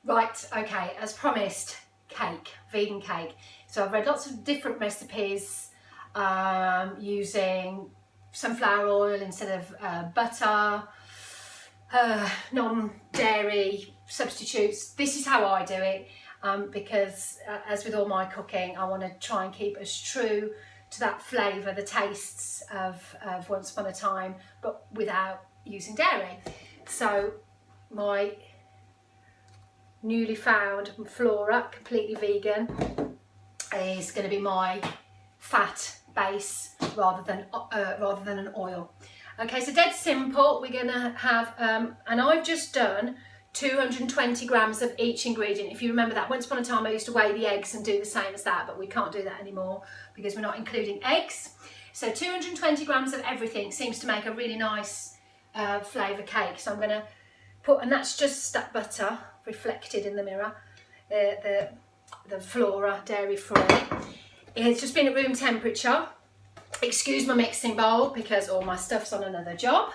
Right, okay, as promised, cake, vegan cake. So I've read lots of different recipes using sunflower oil instead of butter, non-dairy substitutes. This is how I do it because as with all my cooking, I want to try and keep as true to that flavour, the tastes of Once Upon a Time, but without using dairy. So my newly found flora, completely vegan, is going to be my fat base rather than an oil. Okay, so dead simple. We're going to have, and I've just done 220 grams of each ingredient. If you remember that, once upon a time I used to weigh the eggs and do the same as that, but we can't do that anymore because we're not including eggs. So 220 grams of everything seems to make a really nice flavour cake. So I'm going to put, and that's just that butter reflected in the mirror, the flora, dairy free. It's just been at room temperature. Excuse my mixing bowl because all my stuff's on another job.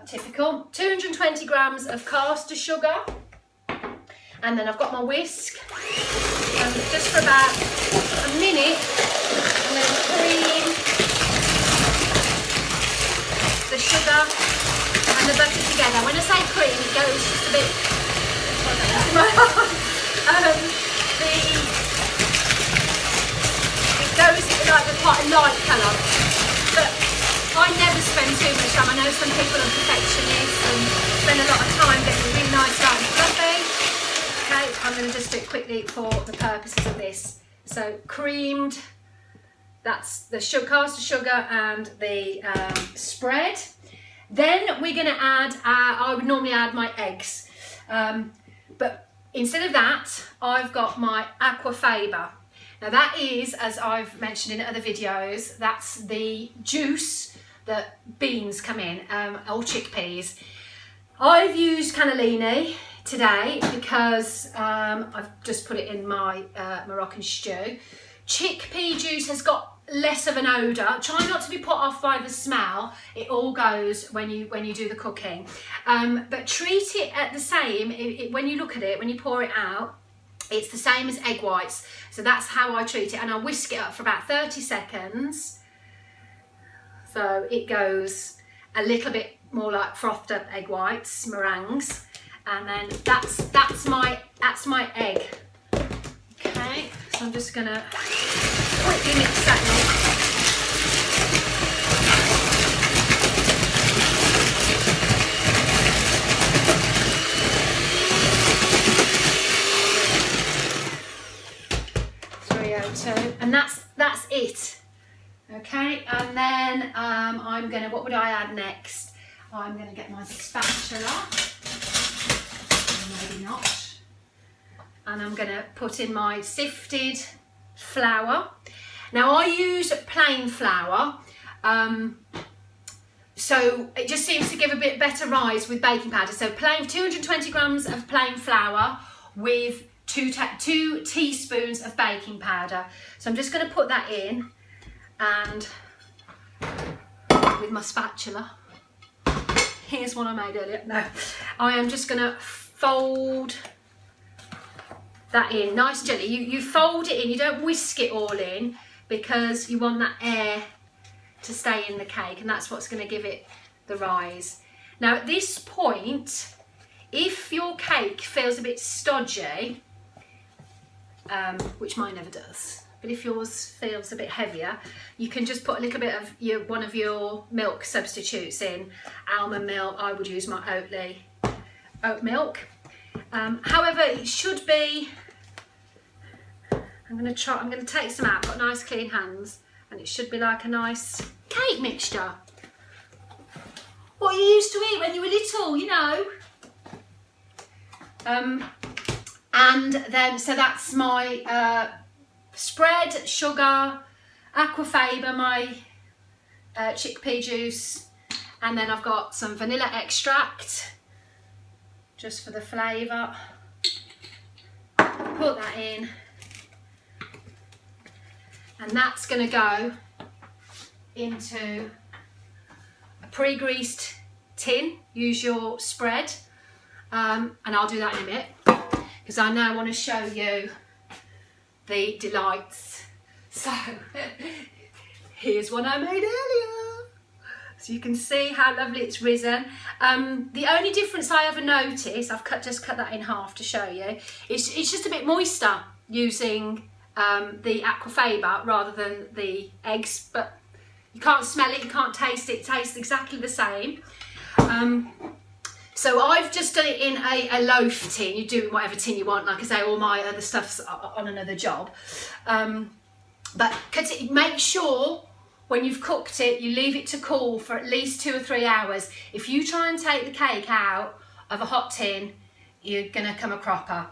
Typical. 220 grams of caster sugar, and then I've got my whisk, and just for about a minute I'm going to cream the sugar and the butter together. When I say cream, it goes just a bit it goes like a quite a light colour, but I never spend too much time. I know some people are perfectionists and spend a lot of time getting a really nice light and fluffy. Okay, I'm going to just do it quickly for the purposes of this. So creamed, that's the caster sugar and the spread. Then we're going to add, I would normally add my eggs, but instead of that, I've got my aquafaba. Now that is, as I've mentioned in other videos, that's the juice that beans come in, or chickpeas. I've used cannellini today because I've just put it in my Moroccan stew. Chickpea juice has got less of an odour. Try not to be put off by the smell. It all goes when you do the cooking. But treat it at the same, when you look at it, when you pour it out, it's the same as egg whites. So that's how I treat it, and I whisk it up for about 30 seconds. So it goes a little bit more like frothed up egg whites, meringues, and then that's my egg. Okay, so I'm just gonna quickly mix that in. And that's it. Okay, and then what would I add next? I'm gonna get my spatula, maybe not, and I'm gonna put in my sifted flour. Now I use plain flour, so it just seems to give a bit better rise with baking powder. So 220 grams of plain flour with 2 teaspoons of baking powder. So I'm just going to put that in, and with my spatula, here's one I made earlier. No, I am just going to fold that in, nice and gently. You fold it in, you don't whisk it all in because you want that air to stay in the cake, and that's what's going to give it the rise. Now at this point, if your cake feels a bit stodgy, which mine never does, but if yours feels a bit heavier, you can just put a little bit of one of your milk substitutes in. Almond milk, I would use my oat milk. However, it should be, I'm going to take some out, I've got nice clean hands, and it should be like a nice cake mixture. What you used to eat when you were little, you know. And then, so that's my spread, sugar, aquafaba, my chickpea juice, and then I've got some vanilla extract, just for the flavour. Put that in, and that's going to go into a pre-greased tin. Use your spread, and I'll do that in a bit, because I now want to show you the delights. So here's one I made earlier, so you can see how lovely it's risen. The only difference I ever noticed, I've just cut that in half to show you, it's just a bit moister using the aquafaba rather than the eggs, but you can't smell it, you can't taste it, it tastes exactly the same. So I've just done it in a loaf tin. You do whatever tin you want, like I say, all my other stuff's on another job. But make sure when you've cooked it, you leave it to cool for at least 2 or 3 hours. If you try and take the cake out of a hot tin, you're gonna come a cropper.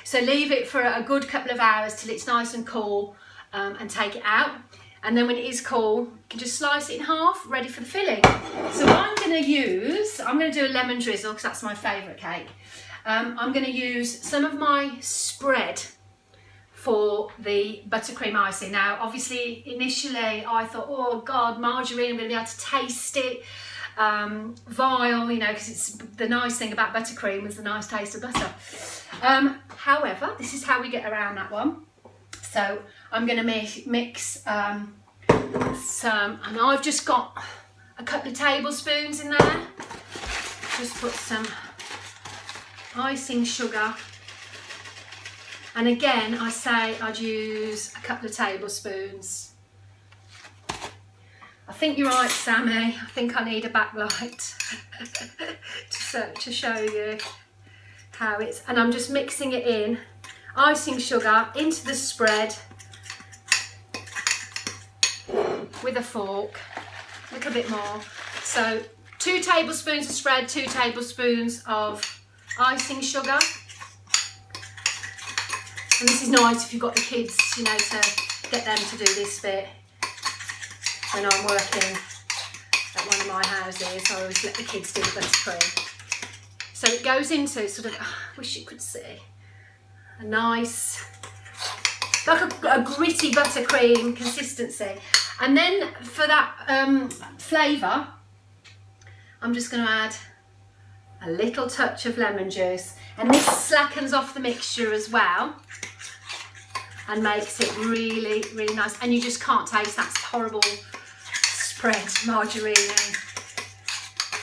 So leave it for a good couple of hours till it's nice and cool, and take it out. And then when it is cool, you can just slice it in half, ready for the filling. So I'm going to do a lemon drizzle, because that's my favourite cake. I'm going to use some of my spread for the buttercream icing. Now, obviously, initially I thought, oh God, margarine, I'm going to be able to taste it. Vile, you know, because it's the nice thing about buttercream is the nice taste of butter. However, this is how we get around that one. So I'm going to mix some, and I've just got a couple of tablespoons in there. Just put some icing sugar, and again I say I'd use a couple of tablespoons. I think you're right, Sammy, I think I need a backlight to show you how it's, and I'm just mixing it in, icing sugar into the spread with a fork, a little bit more. So 2 tablespoons of spread, 2 tablespoons of icing sugar. And this is nice if you've got the kids, you know, to get them to do this bit. When I'm working at one of my houses, I always let the kids do the buttercream. So it goes into sort of, I wish you could see, a nice, like a gritty buttercream consistency. And then for that flavour, I'm just going to add a little touch of lemon juice. And this slackens off the mixture as well and makes it really, really nice. And you just can't taste that horrible spread margarine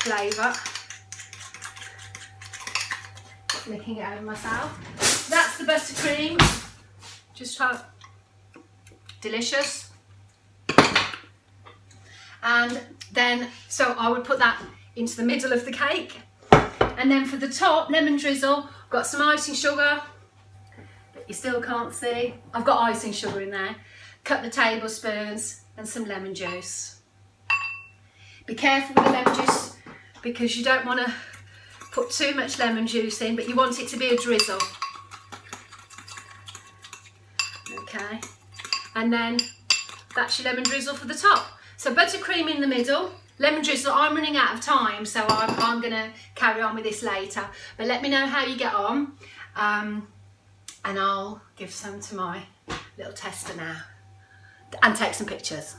flavour. Licking it over myself. That's the buttercream. Just delicious. And then, so I would put that into the middle of the cake. And then for the top, lemon drizzle, I've got some icing sugar, but you still can't see. I've got icing sugar in there. Couple of tablespoons and some lemon juice. Be careful with the lemon juice because you don't want to put too much lemon juice in, but you want it to be a drizzle. Okay, and then that's your lemon drizzle for the top. So buttercream in the middle, lemon drizzle. I'm running out of time, so I'm going to carry on with this later. But let me know how you get on, and I'll give some to my little tester now and take some pictures.